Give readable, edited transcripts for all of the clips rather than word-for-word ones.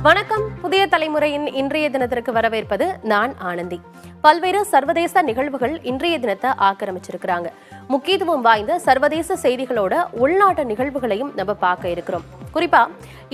வணக்கம். புதிய தலைமுறையின் இன்றைய தினத்திற்கு வரவேற்பது நான் ஆனந்தி. பல்வேறு சர்வதேச நிகழ்வுகள் இன்றைய தினத்தை ஆக்கிரமிச்சிருக்கிறாங்க. முக்கியத்துவம் வாய்ந்த சர்வதேச செய்திகளோட உள்நாட்டு நிகழ்வுகளையும் நம்ம பார்க்க இருக்கிறோம். குறிப்பா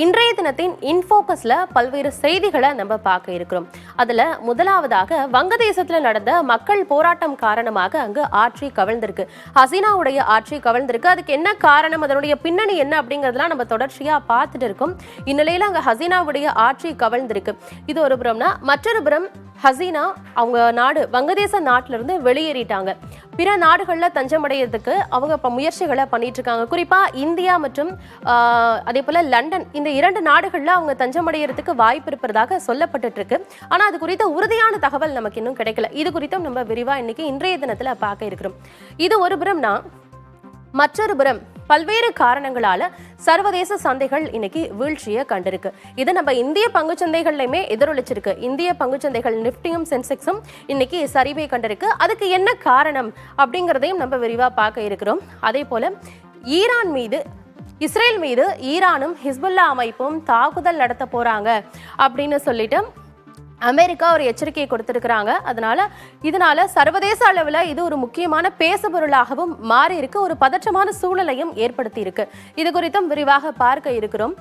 இன்றைய தினத்தின் இன்ஃபோக்கஸ்ல பல்வேறு செய்திகளை நம்ம பார்க்க இருக்கிறோம். அதுல முதலாவதாக வங்கதேசத்துல நடந்த மக்கள் போராட்டம் காரணமாக அங்கு ஆட்சி கவிழ்ந்திருக்கு. ஹசீனாவுடைய ஆட்சி கவிழ்ந்திருக்கு. அதுக்கு என்ன காரணம், அதனுடைய பின்னணி என்ன அப்படிங்கறதெல்லாம் நம்ம தொடர்ச்சியா பார்த்துட்டு இருக்கோம். இந்நிலையில அங்க ஹசீனாவுடைய ஆட்சி கவிழ்ந்திருக்கு. இது ஒரு புறம்னா, மற்றொரு புறம் ஹசீனா அவங்க நாடு வங்கதேச நாட்டில இருந்து வெளியேறிட்டாங்க. பிற நாடுகள்ல தஞ்சமடைறதுக்கு அவங்க முயற்சிகளை பண்ணிட்டு இருக்காங்க. குறிப்பா இந்தியா மற்றும் அதே போல லண்டன், இந்த இரண்டு நாடுகள்ல அவங்க தஞ்சமடைறதுக்கு வாய்ப்பு இருப்பதாக சொல்லப்பட்டு இருக்கு. ஆனா அது குறித்த உறுதியான தகவல் நமக்கு இன்னும் கிடைக்கல. இது குறித்தும் நம்ம விரிவா இன்னைக்கு இன்றைய தினத்துல பார்க்க இருக்கிறோம். இது ஒரு புறம்னா, மற்றொரு புறம் பல்வேறு காரணங்களால சர்வதேச சந்தைகள் இன்னைக்கு வீழ்ச்சியை கண்டிருக்கு. இது நம்ம இந்திய பங்குச்சந்தைகள்லையுமே எதிரொலிச்சிருக்கு. இந்திய பங்குச்சந்தைகள் நிப்டியும் சென்செக்ஸும் இன்னைக்கு சரிவை கண்டிருக்கு. அதுக்கு என்ன காரணம் அப்படிங்கிறதையும் நம்ம விரிவா பார்க்க இருக்கிறோம். அதே போல இஸ்ரேல் மீது ஈரானும் ஹிஸ்புல்லா அமைப்பும் தாக்குதல் நடத்த போறாங்க அப்படின்னு சொல்லிட்டு அமெரிக்கா ஒரு எச்சரிக்கையை கொடுத்திருக்கிறாங்க. இதனால சர்வதேச அளவில் இது ஒரு முக்கியமான பேசுபொருளாகவும் மாறி இருக்கு. ஒரு பதற்றமான சூழலையும் ஏற்படுத்தி இருக்கு. இது குறித்தும் விரிவாக பார்க்க இருக்கிறோம்.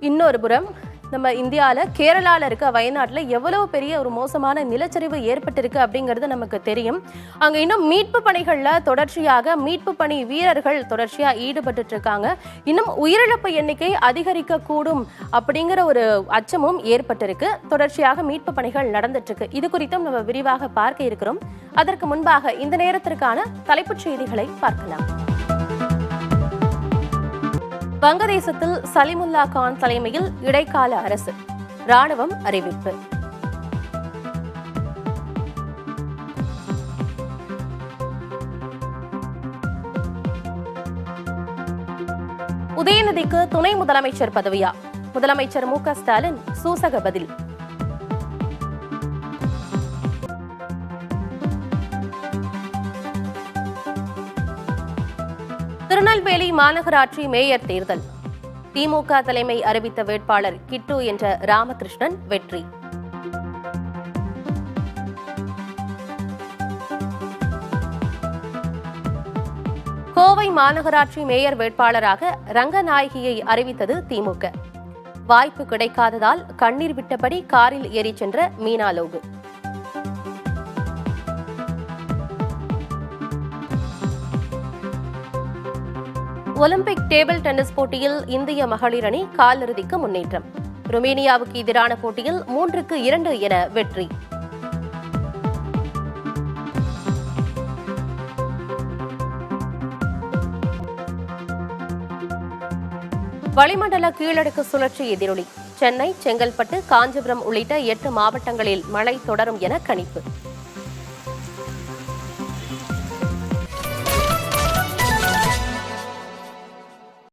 இன்னொரு புறம் நம்ம இந்தியாவில் கேரளாவில் இருக்க வயநாட்டில் எவ்வளவு பெரிய ஒரு மோசமான நிலச்சரிவு ஏற்பட்டிருக்கு அப்படிங்கிறது நமக்கு தெரியும். அங்கே இன்னும் மீட்பு பணிகளில் தொடர்ச்சியாக மீட்பு பணி வீரர்கள் தொடர்ச்சியாக ஈடுபட்டு இருக்காங்க. இன்னும் உயிரிழப்பு எண்ணிக்கை அதிகரிக்க கூடும் அப்படிங்கிற ஒரு அச்சமும் ஏற்பட்டிருக்கு. தொடர்ச்சியாக மீட்பு பணிகள் நடந்துட்டு இருக்கு. இது குறித்தும் நம்ம விரிவாக பார்க்க இருக்கிறோம். அதற்கு முன்பாக இந்த நேரத்திற்கான தலைப்புச் செய்திகளை பார்க்கலாம். வங்கதேசத்தில் சலிமுல்லா கான் தலைமையில் இடைக்கால அரசு, ராணுவம் அறிவிப்பு. உதயநிதிக்கு துணை முதலமைச்சர் பதவியா? முதலமைச்சர் மு க ஸ்டாலின் சூசக பதில். திருநெல்வேலி மாநகராட்சி மேயர் தேர்தல், திமுக தலைமை அறிவித்த வேட்பாளர் கிட்டு என்ற ராமகிருஷ்ணன் வெற்றி. கோவை மாநகராட்சி மேயர் வேட்பாளராக ரங்கநாயகியை அறிவித்தது திமுக. வாய்ப்பு கிடைக்காததால் கண்ணீர் விட்டபடி காரில் ஏறி சென்ற Meena Logu. Olympic table tennis போட்டியில் இந்திய மகளிர் அணி காலிறுதிக்கு முன்னேற்றம். ருமேனியாவுக்கு எதிரான போட்டியில் 3-2 என வெற்றி. வளிமண்டல கீழடுக்கு சுழற்சி எதிரொலி. சென்னை, செங்கல்பட்டு, காஞ்சிபுரம் உள்ளிட்ட 8 மாவட்டங்களில் மழை தொடரும் என கணிப்பு.